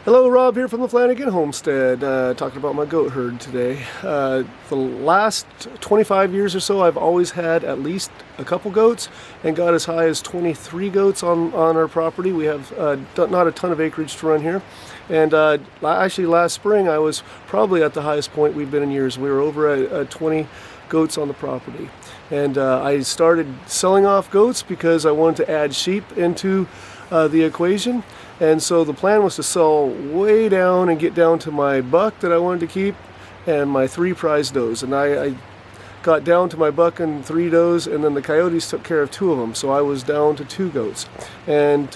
Hello, Rob here from the Flanagan Homestead, talking about my goat herd today. The last 25 years or so, I've always had at least a couple goats and got as high as 23 goats on our property. We have not a ton of acreage to run here. And actually last spring, I was probably at the highest point we've been in years. We were over at 20 goats on the property. And I started selling off goats because I wanted to add sheep into the equation. And so the plan was to sell way down and get down to my buck that I wanted to keep and my 3 prize does. And I got down to my buck and 3 does, and then the coyotes took care of 2 of them. So I was down to 2 goats. And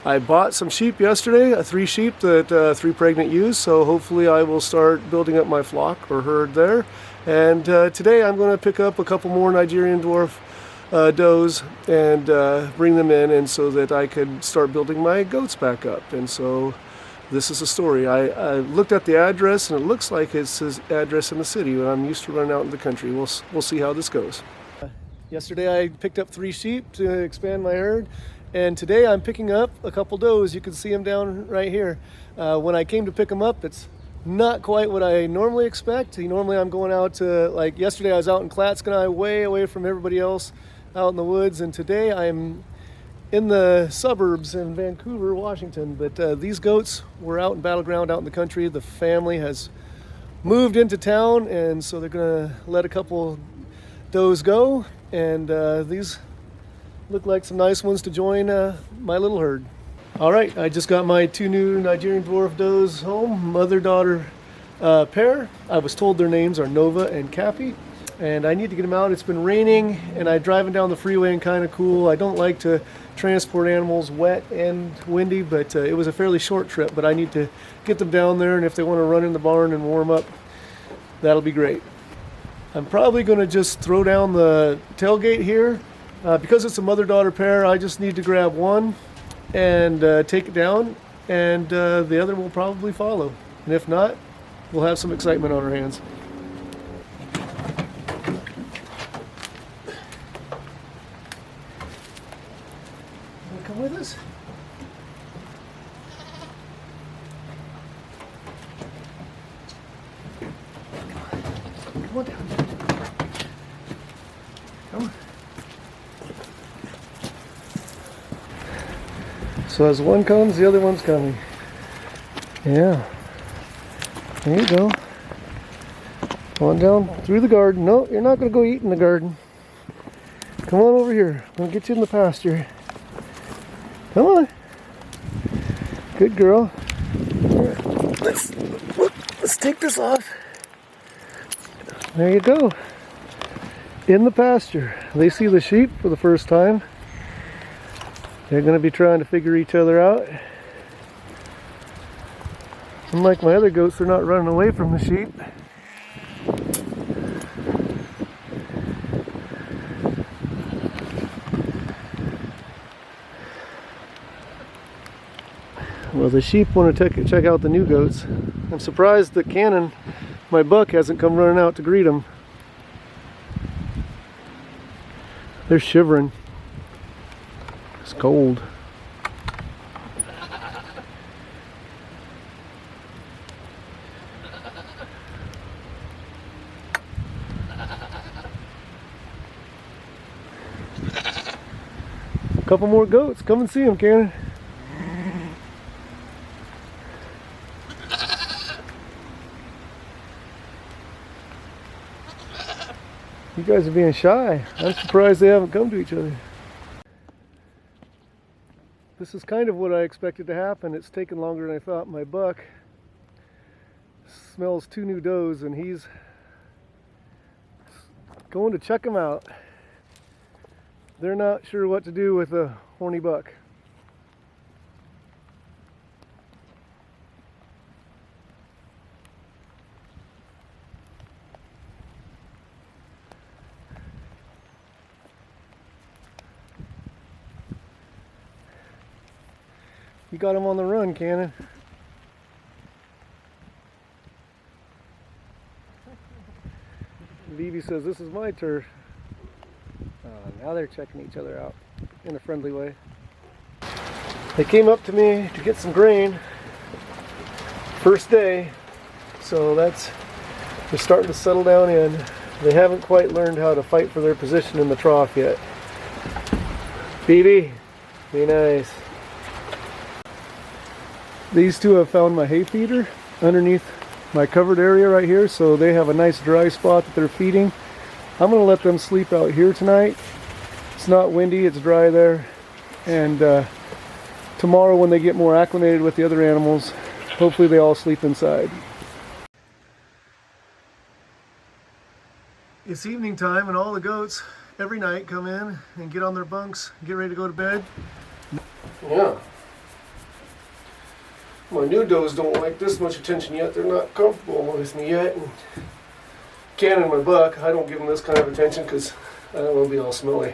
I bought some sheep yesterday, 3 sheep that 3 pregnant ewes. So hopefully I will start building up my flock or herd there. And today I'm going to pick up a couple more Nigerian Dwarf does and bring them in, and so that I could start building my goats back up. And so this is the story. I looked at the address and it looks like it's his address in the city, but I'm used to running out in the country. We'll see how this goes. Yesterday I picked up 3 sheep to expand my herd, and today I'm picking up a couple does. You can see them down right here. When I came to pick them up, it's not quite what I normally expect. Normally I'm going out to, like yesterday I was out in Clatskanai, way away from everybody else out in the woods, and today I'm in the suburbs in Vancouver, Washington. But these goats were out in battleground, out in the country. The family has moved into town, and so they're gonna let a couple does go, and these look like some nice ones to join my little herd. All right, I just got my 2 new Nigerian Dwarf does home, mother-daughter pair. I was told their names are Nova and Cappy, and I need to get them out. It's been raining, and I'm driving down the freeway and kind of cool. I don't like to transport animals wet and windy, but it was a fairly short trip, but I need to get them down there, and if they want to run in the barn and warm up, that'll be great. I'm probably going to just throw down the tailgate here. Because it's a mother-daughter pair, I just need to grab one and take it down, and the other will probably follow. And if not, we'll have some excitement on our hands. Wanna come with us? Come on down. Come on. So as one comes, the other one's coming. Yeah. There you go. On down through the garden. No, you're not going to go eat in the garden. Come on over here. I'm going to get you in the pasture. Come on. Good girl. Let's take this off. There you go. In the pasture. They see the sheep for the first time. They're going to be trying to figure each other out. Unlike my other goats, they're not running away from the sheep. Well, the sheep want to check out the new goats. I'm surprised that Cannon, my buck, hasn't come running out to greet them. They're shivering. It's cold. A couple more goats. Come and see them, Cannon. You guys are being shy. I'm surprised they haven't come to each other. This is kind of what I expected to happen. It's taken longer than I thought. My buck smells 2 new does, and he's going to check them out. They're not sure what to do with a horny buck. You got him on the run, Cannon. Vivi says, this is my turf. Now they're checking each other out in a friendly way. They came up to me to get some grain, First day, so they're starting to settle down in. They haven't quite learned how to fight for their position in the trough yet. Phoebe, be nice. These two have found my hay feeder underneath my covered area right here, so they have a nice dry spot that they're feeding. I'm going to let them sleep out here tonight. It's not windy, it's dry there, and tomorrow when they get more acclimated with the other animals, hopefully they all sleep inside. It's evening time and all the goats every night come in and get on their bunks, get ready to go to bed. Yeah. My new does don't like this much attention yet. They're not comfortable with me yet. And Ken and my buck, I don't give them this kind of attention because I don't want to be all smelly.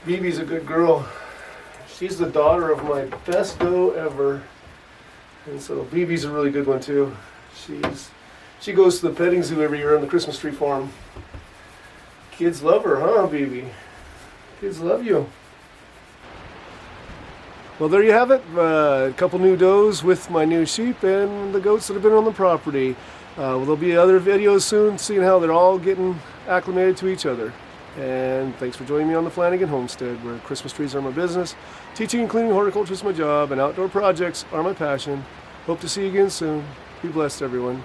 Bibi's a good girl. She's the daughter of my best doe ever. And so Bibi's a really good one too. She goes to the petting zoo every year on the Christmas tree farm. Kids love her, huh, Bibi? Kids love you. Well, there you have it. A couple new does with my new sheep and the goats that have been on the property. There'll be other videos soon, seeing how they're all getting acclimated to each other. And thanks for joining me on the Flanagan Homestead, where Christmas trees are my business, teaching and cleaning horticulture is my job, and outdoor projects are my passion. Hope to see you again soon. Be blessed, everyone.